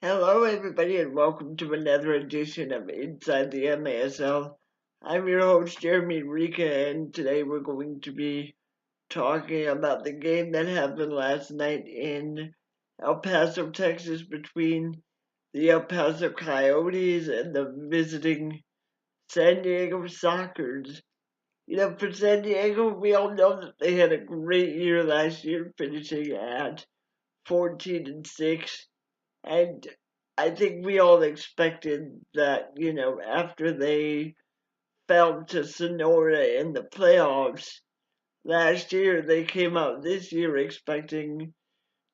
Hello, everybody, and welcome to another edition of Inside the MASL. I'm your host, Jeremy Rica, and today we're going to be talking about the game that happened last night in El Paso, Texas, between the El Paso Coyotes and the visiting San Diego Sockers. For San Diego, we all know that they had a great year last year, finishing at 14-6. And I think we all expected that, after they fell to Sonora in the playoffs last year, they came out this year expecting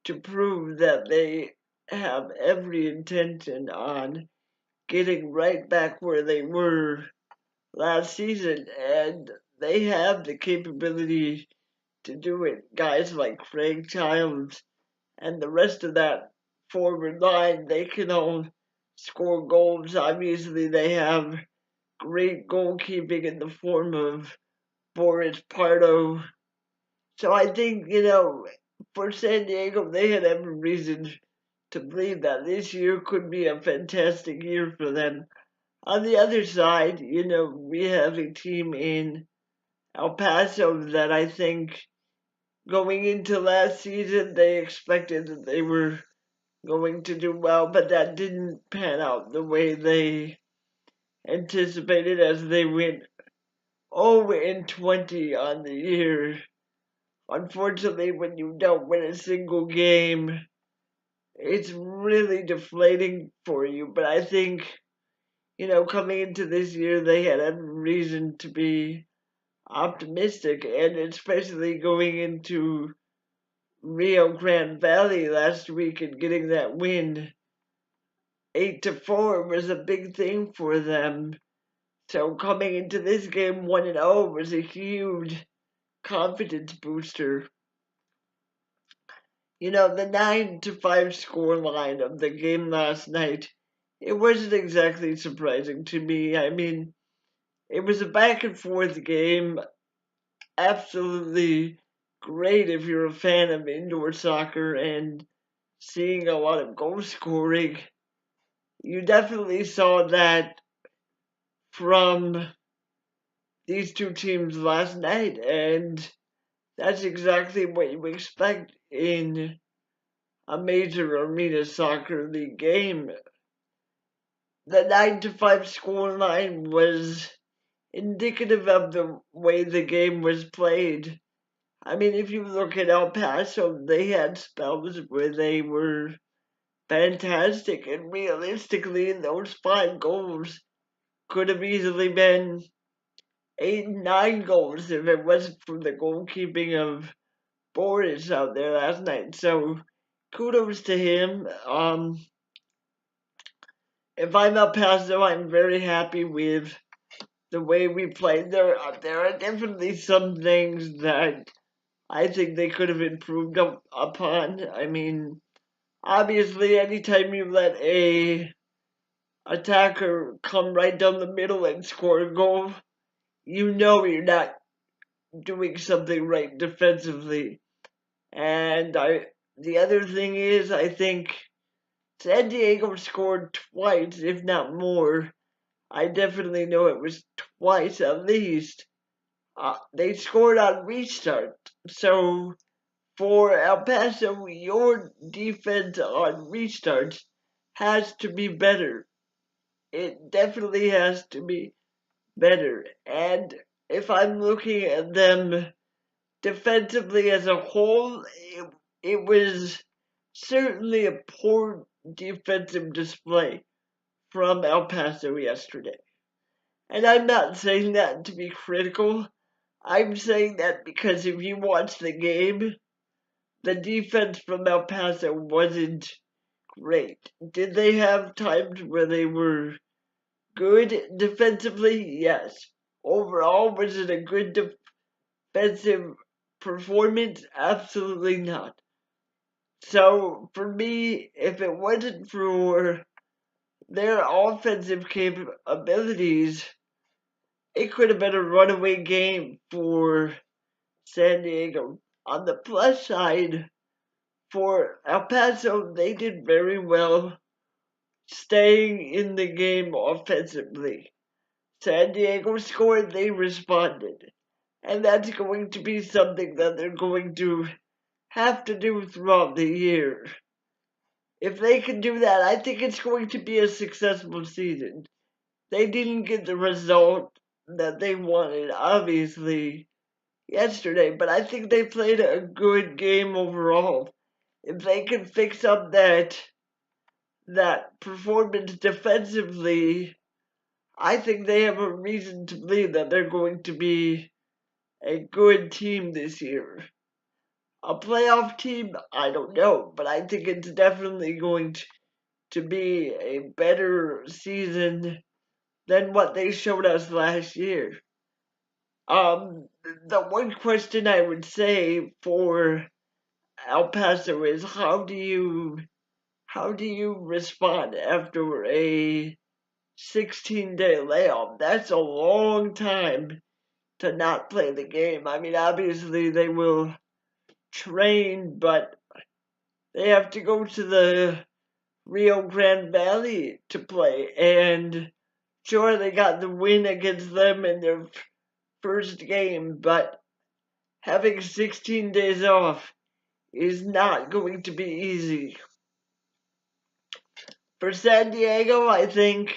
to prove that they have every intention on getting right back where they were last season. And they have the capability to do it. Guys like Craig Childs and the rest of that forward line, they can all score goals. Obviously, they have great goalkeeping in the form of Boris Pardo. So I think, for San Diego, they had every reason to believe that this year could be a fantastic year for them. On the other side, we have a team in El Paso that I think going into last season, they expected that they were going to do well, but that didn't pan out the way they anticipated as they went 0-20 on the year. Unfortunately, when you don't win a single game, it's really deflating for you. But I think, coming into this year, they had every reason to be optimistic, and especially going into Rio Grande Valley last week and getting that win 8-4 was a big thing for them. So coming into this game 1-0 was a huge confidence booster. The 9-5 scoreline of the game last night, it wasn't exactly surprising to me. I mean, it was a back and forth game, absolutely great if you're a fan of indoor soccer and seeing a lot of goal scoring. You definitely saw that from these two teams last night, and that's exactly what you expect in a major arena soccer league game. The 9-5 scoreline was indicative of the way the game was played. I mean, if you look at El Paso, they had spells where they were fantastic, and realistically, those 5 goals could have easily been 8-9 goals if it wasn't for the goalkeeping of Boris out there last night. So kudos to him. If I'm El Paso, I'm very happy with the way we played. There are definitely some things that I think they could have improved upon. I mean, obviously, anytime you let a attacker come right down the middle and score a goal, you're not doing something right defensively. And the other thing is, I think San Diego scored twice, if not more. I definitely know it was twice at least. They scored on restart. So for El Paso, your defense on restarts has to be better. It definitely has to be better. And if I'm looking at them defensively as a whole, it was certainly a poor defensive display from El Paso yesterday. And I'm not saying that to be critical. I'm saying that because if you watch the game, the defense from El Paso wasn't great. Did they have times where they were good defensively? Yes. Overall, was it a good defensive performance? Absolutely not. So for me, if it wasn't for their offensive capabilities, it could have been a runaway game for San Diego. On the plus side, for El Paso, they did very well staying in the game offensively. San Diego scored, they responded. And that's going to be something that they're going to have to do throughout the year. If they can do that, I think it's going to be a successful season. They didn't get the result that they wanted, obviously, yesterday, but I think they played a good game overall. If they can fix up that performance defensively, I think they have a reason to believe that they're going to be a good team this year. A playoff team, I don't know, but I think it's definitely going to be a better season than what they showed us last year. The one question I would say for El Paso is how do you respond after a 16-day layoff? That's a long time to not play the game. I mean, obviously they will train, but they have to go to the Rio Grande Valley to play. And sure, they got the win against them in their first game, but having 16 days off is not going to be easy. For San Diego, I think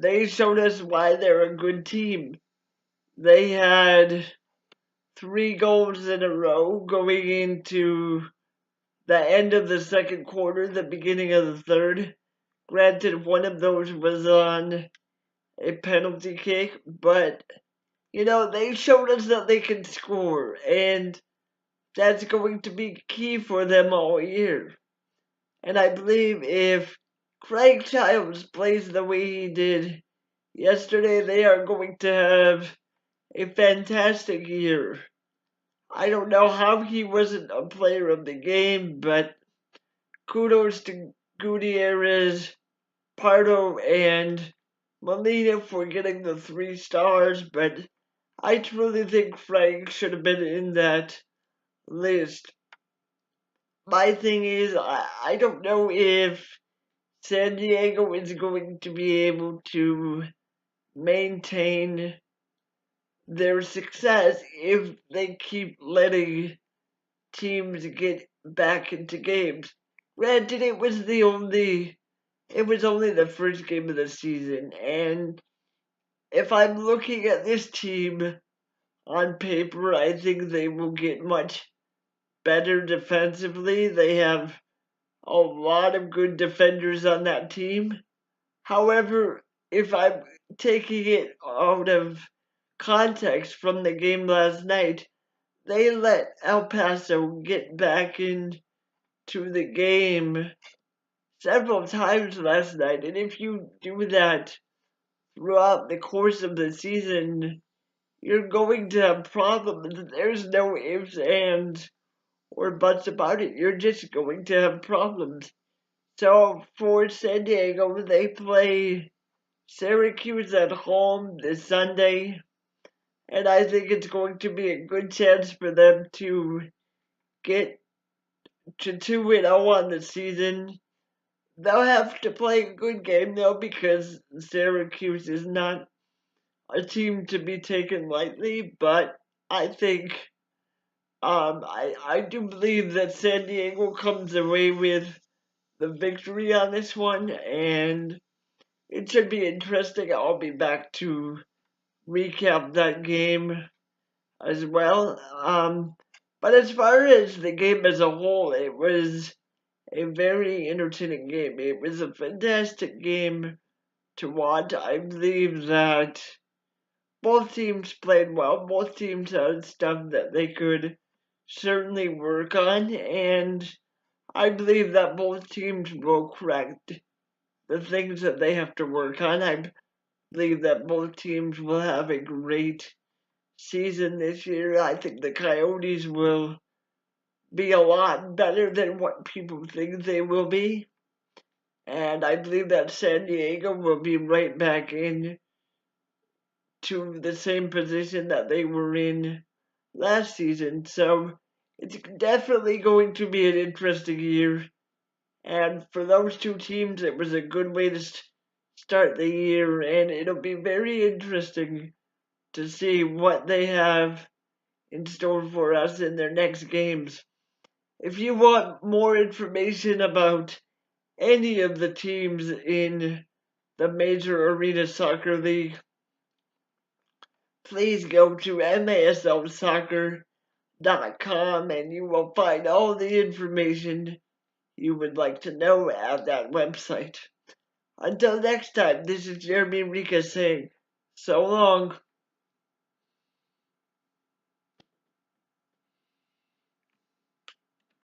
they showed us why they're a good team. They had 3 goals in a row going into the end of the second quarter, the beginning of the third. Granted, one of those was on a penalty kick, but they showed us that they can score, and that's going to be key for them all year. And I believe if Craig Childs plays the way he did yesterday, they are going to have a fantastic year. I don't know how he wasn't a player of the game, but kudos to Gutierrez, Pardo, and Molina for getting the 3 stars, but I truly think Frank should have been in that list. My thing is, I don't know if San Diego is going to be able to maintain their success if they keep letting teams get back into games. Granted, it was only the first game of the season, and if I'm looking at this team on paper, I think they will get much better defensively. They have a lot of good defenders on that team. However, if I'm taking it out of context from the game last night, they let El Paso get back into the game several times last night. And if you do that throughout the course of the season, you're going to have problems. There's no ifs, ands, or buts about it. You're just going to have problems. So for San Diego, they play Syracuse at home this Sunday, and I think it's going to be a good chance for them to get to 2-0 on the season. They'll have to play a good game though, because Syracuse is not a team to be taken lightly, but I think I do believe that San Diego comes away with the victory on this one, and it should be interesting. I'll be back to recap that game as well. But as far as the game as a whole, it was a very entertaining game. It was a fantastic game to watch. I believe that both teams played well. Both teams had stuff that they could certainly work on, and I believe that both teams will correct the things that they have to work on. I believe that both teams will have a great season this year. I think the Coyotes will be a lot better than what people think they will be. And I believe that San Diego will be right back in to the same position that they were in last season. So it's definitely going to be an interesting year. And for those two teams, it was a good way to start the year, and it'll be very interesting to see what they have in store for us in their next games. If you want more information about any of the teams in the Major Arena Soccer League, please go to masosoccer.com and you will find all the information you would like to know at that website. Until next time, this is Jeremy Rika saying so long.